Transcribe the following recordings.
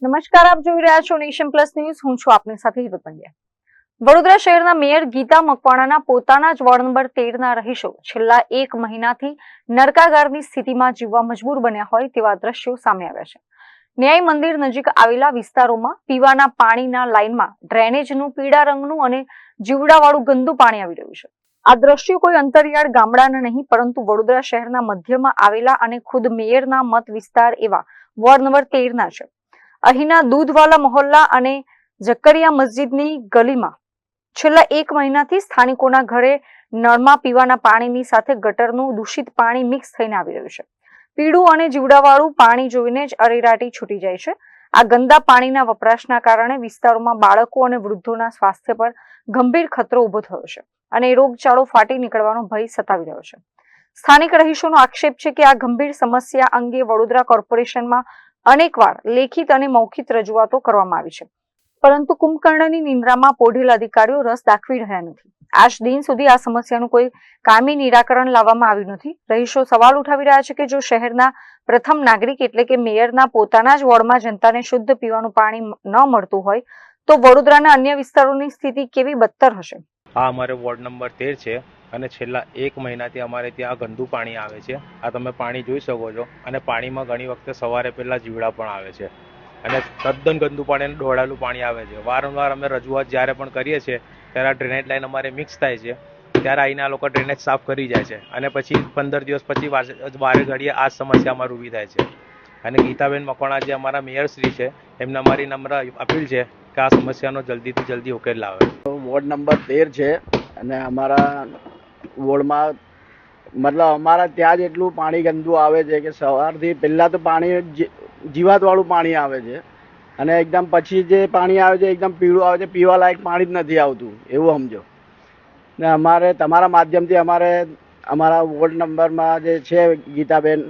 નમસ્કાર, આપ જોઈ રહ્યા છો નેશન પ્લસ ન્યૂઝ. હું છું આપની સાથે હિરલ પંડ્યા. વડોદરા શહેરના મેયર ગીતા મકવાણાના પોતાના જ વોર્ડ નંબર 13 ના રહીશો છેલ્લા 1 મહિનાથી નરકાગારની સ્થિતિમાં જીવવા મજબૂર બન્યા હોય તેવા દ્રશ્યો સામે આવ્યા છે. ન્યાય મંદિર નજીક આવેલા વિસ્તારોમાં પીવાના પાણીના લાઇનમાં ડ્રેનેજનું પીળા રંગનું અને જીવડાવાળું ગંદુ પાણી આવી રહ્યું છે. આ દ્રશ્યો કોઈ અંતરિયાળ ગામડાના નહીં પરંતુ વડોદરા શહેરના મધ્યમાં આવેલા અને ખુદ મેયરના મત વિસ્તાર એવા વોર્ડ નંબર 13 ના છે. અહીંના દૂધવાલા મહોલ્લા અને જકરિયા મસ્જિદની ગલીમાં છેલ્લા 1 મહિનાથી સ્થાનિકોના ઘરે નળમાં પીવાના પાણીની સાથે ગટરનું દૂષિત પાણી મિક્સ થઈને આવી રહ્યું છે. પીળું અને જીવડાવાળું પાણી જોઈને જ અરેરાટી છૂટી જાય છે. આ ગંદા પાણીના વપરાશના કારણે વિસ્તારોમાં બાળકો અને વૃદ્ધોના સ્વાસ્થ્ય પર ગંભીર ખતરો ઊભો થયો છે અને રોગચાળો ફાટી નીકળવાનો ભય સતાવી રહ્યો છે. સ્થાનિક રહીશોનો આક્ષેપ છે કે આ ગંભીર સમસ્યા અંગે વડોદરા કોર્પોરેશનમાં અનેકવાર લેખિત અને મૌખિક રજૂઆતો કરવામાં આવી છે, પરંતુ કુંભકર્ણની નિંદ્રામાં પોઢેલા અધિકારીઓ રસ દાખવી રહ્યા નથી. આજ દિન સુધી આ સમસ્યાનું કોઈ કામી નિરાકરણ લાવવામાં આવ્યું નથી. રહીશો સવાલ ઉઠાવી રહ્યા છે કે જો શહેરના પ્રથમ નાગરિક એટલે કે મેયરના પોતાના જ વોર્ડમાં જનતાને શુદ્ધ પીવાનું પાણી ન મળતું હોય તો વડોદરાના અન્ય વિસ્તારોની સ્થિતિ કેવી બદતર હશે. આ અમારે વોર્ડ નંબર 13 છે અને છેલ્લા 1 મહિનાથી અમારે ત્યાં ગંદુ પાણી આવે છે. આ તમે પાણી જોઈ શકો છો અને પાણીમાં ઘણી વખતે સવારે પહેલા જીવડા પણ આવે છે અને તદ્દન ગંદુ પાણી અને ડોળાલું પાણી આવે છે. વારંવાર અમે રજૂઆત જ્યારે પણ કરીએ છીએ ત્યારે આ ડ્રેનેજ લાઈન અમારે મિક્સ થાય છે, ત્યારે આવીને આ લોકો ડ્રેનેજ સાફ કરી જાય છે અને પછી 15 દિવસ પછી વારે ઘડીએ આ સમસ્યા અમારી ઊભી થાય છે. અને ગીતાબેન મકવાણા જે અમારા મેયર શ્રી છે એમને અમારી નમ્ર અપીલ છે કે આ સમસ્યાનો જલ્દીથી જલ્દી ઉકેલ લાવે. વોર્ડ નંબર 13 છે અને અમારા વોર્ડમાં મતલબ અમારા ત્યાં જ એટલું પાણી ગંદુ આવે છે કે સવારથી પહેલાં તો પાણી જીવાતવાળું પાણી આવે છે અને એકદમ પછી જે પાણી આવે છે એકદમ પીળું આવે છે, પીવા લાયક પાણી જ નથી આવતું એવું સમજો. ને અમારે તમારા માધ્યમથી અમારા વોર્ડ નંબરમાં જે છે ગીતાબેન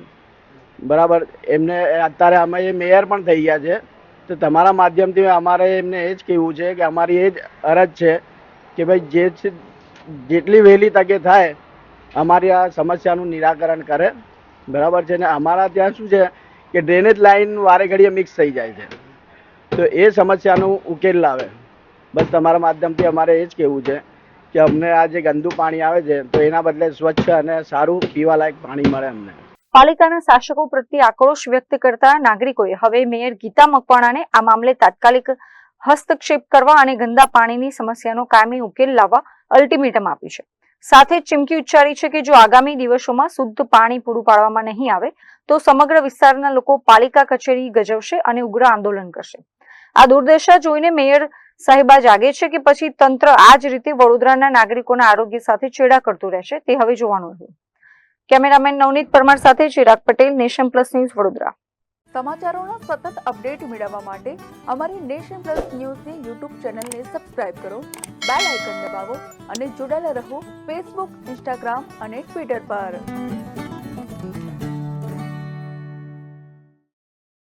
બરાબર, એમને અત્યારે અમે એ મેયર પણ થઈ ગયા છે, તો તમારા માધ્યમથી અમારે એમને એ જ કહેવું છે કે અમારી એ જ અરજ છે કે ભાઈ જેટલી વહેલી તકે થાય અમારી આ સમસ્યાનું નિરાકરણ કરે. બરાબર છે ને. અમારા ત્યાં શું છે કે ડ્રેનેજ લાઈન વારે ઘડીએ મિક્સ થઈ જાય છે, તો એ સમસ્યાનું ઉકેલ લાવે. બસ તમારા માધ્યમથી અમારે એ જ કહેવું છે કે અમને આ જે ગંદુ પાણી આવે છે તો એના બદલે સ્વચ્છ અને સારું પીવાલાયક પાણી મળે અમને. પાલિકાના શાસકો પ્રત્યે આક્રોશ વ્યક્ત કરતા નાગરિકોએ હવે મેયર ગીતા મકવાણાને આ મામલે તાત્કાલિક હસ્તક્ષેપ કરવા અને ગંદા પાણીની સમસ્યાનો કાયમી ઉકેલ લાવવા અલ્ટિમેટમ આપ્યું છે. સાથે ચીમકી ઉચ્ચારી છે કે જો આગામી દિવસોમાં શુદ્ધ પાણી પૂરું પાડવામાં નહીં આવે તો સમગ્ર વિસ્તારના લોકો પાલિકા કચેરી ગજવશે અને ઉગ્ર આંદોલન કરશે. આ દુર્દશા જોઈને મેયર સાહેબા જાગે છે કે પછી તંત્ર આ જ રીતે વડોદરાના નાગરિકોના આરોગ્ય સાથે ચેડા કરતું રહેશે તે હવે જોવાનું રહ્યું. કેમેરામેન નવનીત પરમાર સાથે Chirag Patel, Nation Plus News, Vadodara. સમાચારોના સતત અપડેટ મેળવવા માટે અમારી નેશન પ્લસ ન્યૂઝની યુટ્યુબ ચેનલને સબસ્ક્રાઇબ કરો, બેલ આઇકન દબાવો અને જોડાયેલા રહો ફેસબુક, ઇન્સ્ટાગ્રામ અને ટ્વિટર પર.